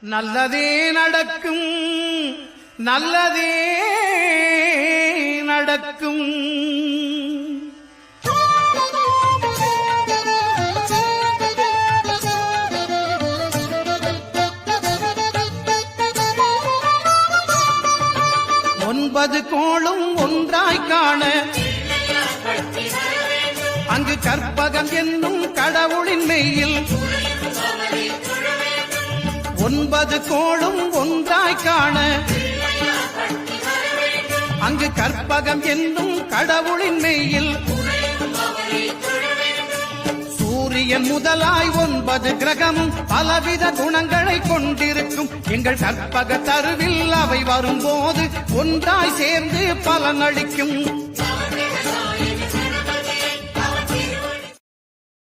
நல்லதே நடக்கும், நல்லதே நடக்கும். ஒன்பது கோளும் ஒன்றாய் காண அங்கு கற்பகம் என்னும் கடவுளின் மெய்யில் ஒன்பது கோளும் ஒன்றாய் காண அங்கு கற்பகம் என்னும் கடவுளின் மெய்யில் சூரியன் முதலாய் 9 கிரகமும் பலவித குணங்களை கொண்டிருக்கும். எங்கள் கற்பக தருவில் அவை வரும்போது ஒன்றாய் சேர்ந்து பலனளிக்கும்.